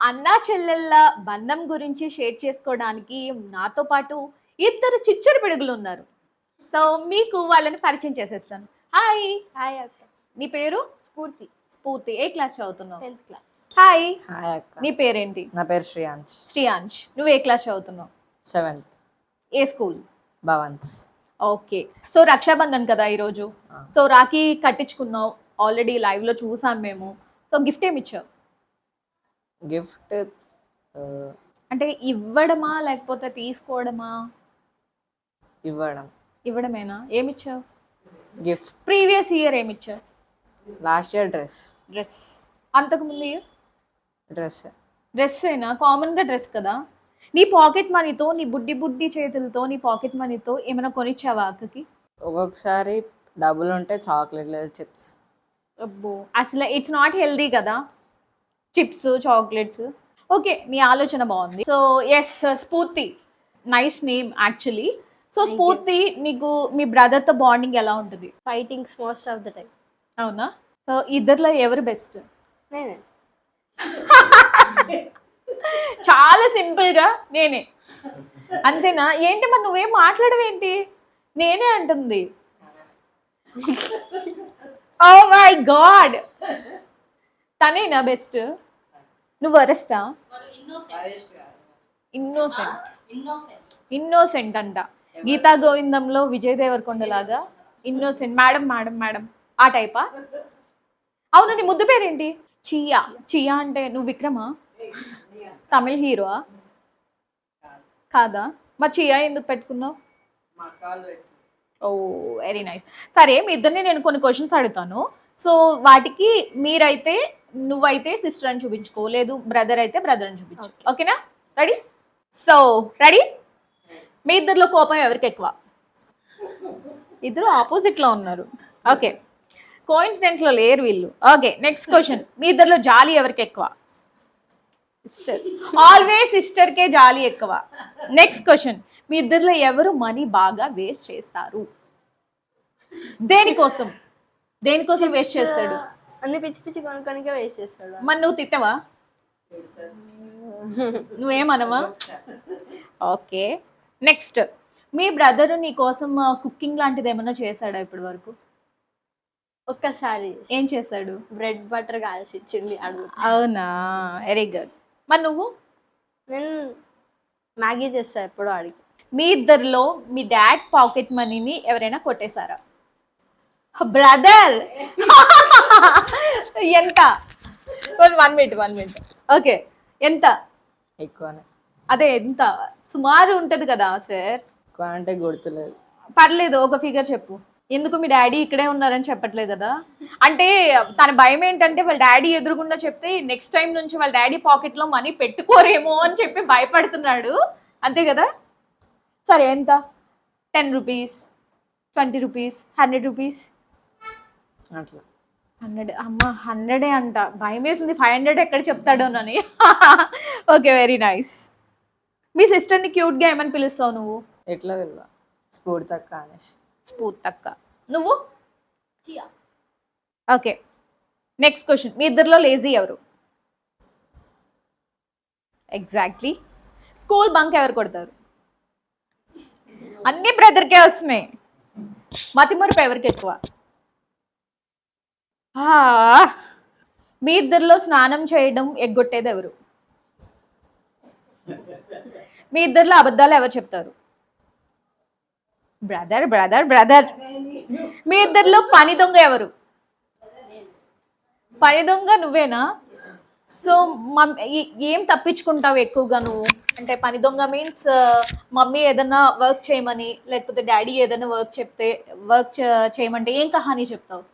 అన్నా చెల్లెళ్ళ బంధం గురించి షేర్ చేసుకోవడానికి నాతో పాటు ఇద్దరు చిచ్చర పిడుగులు ఉన్నారు. సో మీకు వాళ్ళని పరిచయం చేసేస్తాను. హాయ్. హాయ్ అక్క. నీ పేరు? స్ఫూర్తి. స్ఫూర్తి. ఏ క్లాస్ చదువుతున్నావు? 10th class. హాయ్. హాయ్ అక్క. నీ పేరేంటి? నా పేరు శ్రీయాంష్. శ్రీయాంష్. నువ్వు ఏ క్లాస్ చదువుతున్నావు? 7th. ఏ school? Bhavans. Okay. So Rakshabandhan కదా ఈరోజు. సో రాఖీ కట్టించుకున్నావు, ఆల్రెడీ లైవ్ లో చూసాం మేము. సో గిఫ్ట్ ఏమి ఇచ్చావు? గిఫ్ట్ అంటే ఇవ్వడమా లేకపోతే తీసుకోవడమా? ఇవ్వడం. ఇవ్వడమేనా? ఏమిచ్చావు? గిఫ్ట్ ప్రీవియస్ ఇయర్ ఏమిచ్చావు? Last year dress. డ్రెస్. అంతకు ముందు ఇయర్ డ్రెస్. డ్రెస్ అయినా కామన్గా డ్రెస్ కదా. నీ పాకెట్ మనీతో, నీ బుడ్డి బుడ్డి చేతులతో, నీ పాకెట్ మనీతో ఏమైనా కొనిచ్చావా అక్కకి? ఒక్కొక్కసారి డబ్బులు ఉంటే చాక్లెట్ లేదా చిప్స్. అబ్బో, అసలు ఇట్స్ నాట్ హెల్దీ కదా చిప్స్ చాక్లెట్స్. ఓకే, నీ ఆలోచన బాగుంది. సో ఎస్, స్ఫూర్తి, నైస్ నేమ్ యాక్చువల్లీ. సో స్ఫూర్తి, నీకు మీ బ్రదర్తో బాండింగ్ ఎలా ఉంటుంది? Fightings most of the time. అవునా? సో ఇద్దరిలో ఎవరు బెస్ట్? నేనే. చాలా సింపుల్గా నేనే. అంతేనా? ఏంటి మరి నువ్వేం మాట్లాడవేంటి? నేనే అంటుంది. ఓ మై గాడ్, తనేనా బెస్ట్? నువ్వు వరస్టా? ఇన్నోసెంట్ అంట. గీతా గోవిందంలో విజయ్ దేవరకొండ లాగా ఇన్నోసెంట్. మేడం మేడం మేడం ఆ టైపా? అవును, నీ ముద్దు పేరేంటి? చియా. చియా అంటే నువ్వు విక్రమా? తమిళ హీరోవా? కాదా? మరి చియా ఎందుకు పెట్టుకున్నావు? ఓ వెరీ నైస్. సరే, మీ ఇద్దరిని నేను కొన్ని క్వశ్చన్స్ అడుగుతాను. సో వాటికి మీరైతే, నువ్వైతే సిస్టర్ అని చూపించుకో, లేదు బ్రదర్ అయితే బ్రదర్ అని చూపించు. ఓకేనా? రెడీ? So ready? మీ ఇద్దరిలో కోపం ఎవరికి ఎక్కువ? ఇద్దరు ఆపోజిట్లో ఉన్నారు. ఓకే, కోయిన్సిడెన్స్లో లేరు వీళ్ళు. Okay, next question. మీ ఇద్దరిలో జాలి ఎవరికి ఎక్కువ? సిస్టర్. ఆల్వేస్ సిస్టర్కే జాలి ఎక్కువ. Next question. మీ ఇద్దరిలో ఎవరు మనీ బాగా వేస్ట్ చేస్తారు? దేనికోసం దేనికోసం వేస్ట్ చేస్తాడు? అన్ని పిచ్చి పిచ్చి కొనుక్కొనికే వేస్ట్ చేస్తాడు. మరి నువ్వు తిట్టవా? నువ్వేమనవా? Okay, next. మీ బ్రదర్ నీ కోసం కుకింగ్ లాంటిది ఏమన్నా చేశాడా ఇప్పటి వరకు? ఒక్కసారి ఏం చేశాడు? బ్రెడ్ బటర్ కాల్సి ఇచ్చింది అడుగు. అవునా? Very good. మరి నువ్వు? నేను మ్యాగీ చేస్తా ఎప్పుడో అడిగి. మీ ఇద్దరిలో మీ డాడ్ పాకెట్ మనీని ఎవరైనా కొట్టేశారా? బ్రదర్. ఎంత? 1 మినిట్. ఓకే, ఎంత? ఎక్కువనే. అదే ఎంత సుమారు ఉంటుంది కదా సార్? ఎక్కువ అంటే గుర్తులేదు. పర్లేదు, ఒక ఫిగర్ చెప్పు. ఎందుకు మీ డాడీ ఇక్కడే ఉన్నారని చెప్పట్లేదు కదా? అంటే తన భయం ఏంటంటే వాళ్ళ డాడీ ఎదురుగుండా చెప్తే నెక్స్ట్ టైం నుంచి వాళ్ళ డాడీ పాకెట్లో మనీ పెట్టుకోరేమో అని చెప్పి భయపడుతున్నాడు, అంతే కదా? సరే, ఎంత? 10 రూపీస్, 20 రూపీస్, 100 రూపీస్? అట్లా 100. అమ్మ, 100 అంట. భయం వేసింది 500 ఎక్కడ చెప్తాడోనని. Okay, very nice. మీ సిస్టర్ని క్యూట్గా ఏమని పిలుస్తావు నువ్వు? ఎట్లా వెళ్ళా? స్ఫూర్తి అక్క అనేసి. స్ఫూర్తక్క. నువ్వు? Okay, next question. మీ ఇద్దరిలో లేజీ ఎవరు? ఎగ్జాక్ట్లీ. స్కూల్ బంక్ ఎవరు కొడతారు? అన్ని బ్రదర్కే వస్తున్నాయి. మతిమరుపు ఎవరికి ఎక్కువ? మీ ఇద్దరిలో స్నానం చేయడం ఎగ్గొట్టేది ఎవరు? మీ ఇద్దరిలో అబద్ధాలు ఎవరు చెప్తారు? Brother brother brother. మీ ఇద్దరిలో పని దొంగ ఎవరు? పని దొంగ నువ్వేనా? సో ఏం తప్పించుకుంటావు ఎక్కువగా నువ్వు? అంటే పని దొంగ మీన్స్ మమ్మీ ఏదైనా వర్క్ చేయమని, లేకపోతే డాడీ ఏదైనా వర్క్ చేయమంటే ఏం కహానీ చెప్తావు?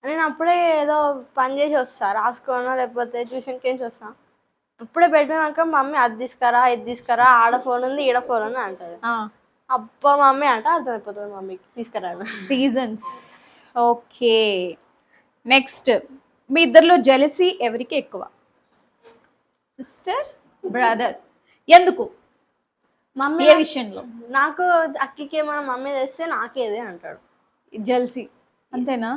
నేను అప్పుడే ఏదో పని చేసి వస్తా, రాసుకోనా లేకపోతే ట్యూషన్కి నుంచి వస్తా. అప్పుడే పెట్టినాక మమ్మీ అది తీసుకురా ఇది తీసుకురా, ఆడ ఫోన్ ఉంది ఈడ ఫోన్ ఉంది అంటది. అబ్బా మమ్మీ అంటే అర్థమైపోతుంది మమ్మీకి తీసుకురా రీజన్స్. Okay, next. మీ ఇద్దరిలో జెలసీ ఎవరికి ఎక్కువ? Sister, brother. ఎందుకు? మమ్మీ ఏ విషయంలో? నాకు అక్కికి ఏమైనా మమ్మీ తెస్తే నాకేదే అంటాడు. జెలసీ అంతేనా?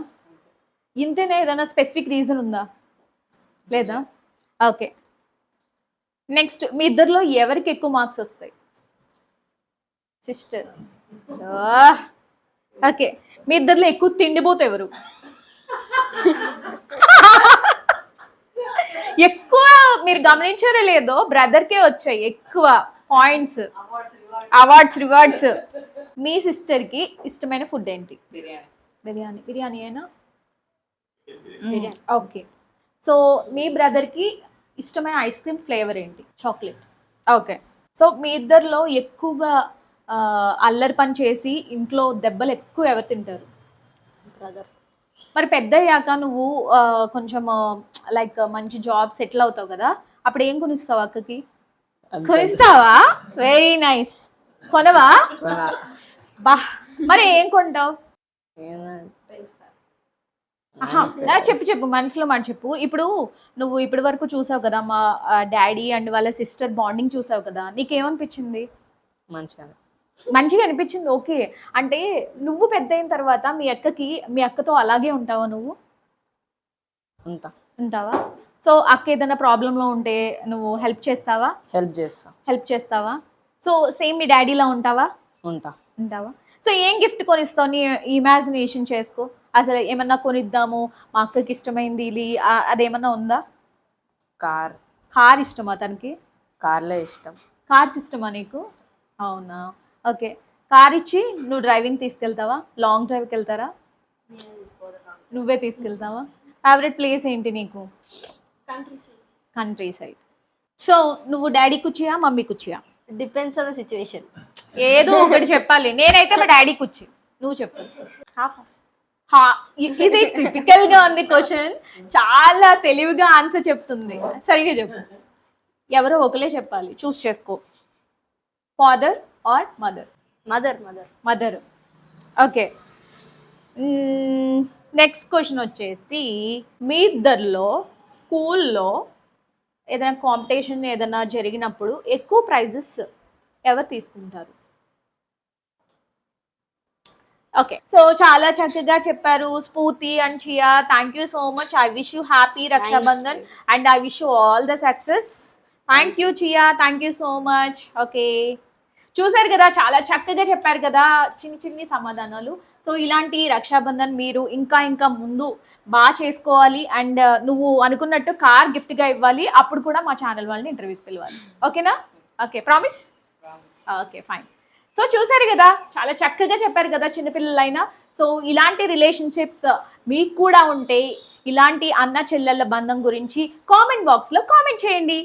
ఇంతేనా? ఏదైనా స్పెసిఫిక్ రీజన్ ఉందా? లేదా? ఓకే, నెక్స్ట్ మీ ఇద్దరిలో ఎవరికి ఎక్కువ మార్క్స్ వస్తాయి? సిస్టర్. ఓకే, మీ ఇద్దరిలో ఎక్కువ తిండిపోతే ఎవరు? ఎక్కువ మీరు గమనించారో లేదో బ్రదర్కే వచ్చాయి ఎక్కువ పాయింట్స్, అవార్డ్స్, రివార్డ్స్. మీ సిస్టర్కి ఇష్టమైన ఫుడ్ ఏంటి? బిర్యానీ. బిర్యానీ అయినా ఓకే. సో మీ బ్రదర్కి ఇష్టమైన ఐస్ క్రీమ్ ఫ్లేవర్ ఏంటి? చాక్లెట్. ఓకే. సో మీ ఇద్దరిలో ఎక్కువగా అల్లరి పని చేసి ఇంట్లో దెబ్బలు ఎక్కువ ఎవరు తింటారు? బ్రదర్. మరి పెద్ద అయ్యాక నువ్వు కొంచెం లైక్ మంచి జాబ్ సెటిల్ అవుతావు కదా, అప్పుడు ఏం కొనిస్తావు అక్కకి? కొనిస్తావా? Very nice. కొనవా? బా, మరి ఏం కొంటావు? చెప్పు మనసులో మాట చెప్పు. ఇప్పుడు నువ్వు ఇప్పటి వరకు చూసావు కదా మా డాడీ అండ్ వాళ్ళ సిస్టర్ బాండింగ్ చూసావు కదా, నీకేమనిపించింది? మంచిగా అనిపించింది. ఓకే, అంటే నువ్వు పెద్ద అయిన తర్వాత మీ అక్కతో అలాగే ఉంటావా నువ్వు? ఉంటావా? సో అక్క ఏదైనా ప్రాబ్లంలో ఉంటే నువ్వు హెల్ప్ చేస్తావా? హెల్ప్ చేస్తావా? సో సేమ్ మీ డాడీలా ఉంటావా? ఉంటావా? సో ఏం గిఫ్ట్ కొనిస్తావు? నీ ఇమాజినేషన్ చేసుకో. అసలు ఏమన్నా కొనిద్దాము, మా అక్కకి ఇష్టమైంది ఇది, అదేమన్నా ఉందా? కార్ ఇష్టమా తనకి? కార్స్ ఇష్టమా నీకు? అవునా? ఓకే. కార్ ఇచ్చి నువ్వు డ్రైవింగ్ తీసుకెళ్తావా? లాంగ్ డ్రైవ్కి వెళ్తారా? నువ్వే తీసుకెళ్తావా? ఫేవరెట్ ప్లేస్ ఏంటి నీకు? Country side. సో నువ్వు డాడీ కుచ్చియా, మమ్మీ కుచ్చియా? Depends on the situation. ఏదో ఒకటి చెప్పాలి. నేనైతే మా డాడీ కుచ్చి. నువ్వు చెప్పు. ఇది టిపికల్ గా ఉంది క్వశ్చన్. చాలా తెలివిగా ఆన్సర్ చెప్తుంది. సరిగా చెప్పు. ఎవరో ఒకలే చెప్పాలి, చూస్ చేసుకో. Father or mother? Mother. Okay. Next question వచ్చేసి, మీ ఇద్దరిలో స్కూల్లో ఏదైనా కాంపిటీషన్ ఏదైనా జరిగినప్పుడు ఎక్కువ ప్రైజెస్ ఎవరు తీసుకుంటారు? ఓకే. సో చాలా చక్కగా చెప్పారు Spoorthi and Chiya. Thank you so much. I wish you happy Rakshabandhan and I wish you all the success. Thank you Chiya, thank you so much. Okay, చూసారు కదా, చాలా చక్కగా చెప్పారు కదా చిన్ని సమాధానాలు. సో ఇలాంటి రక్షాబంధన్ మీరు ఇంకా ముందు బాగా చేసుకోవాలి. అండ్ నువ్వు అనుకున్నట్టు కార్ గిఫ్ట్గా ఇవ్వాలి. అప్పుడు కూడా మా ఛానల్ వాళ్ళని ఇంటర్వ్యూకి పిలవాలి. ఓకేనా? Okay, promise? Okay, fine. So చూసారు కదా, చాలా చక్కగా చెప్పారు కదా చిన్నపిల్లలైనా. సో ఇలాంటి రిలేషన్షిప్స్ మీకు కూడా ఉంటే ఇలాంటి అన్న చెల్లెళ్ళ బంధం గురించి కామెంట్ బాక్స్లో కామెంట్ చేయండి.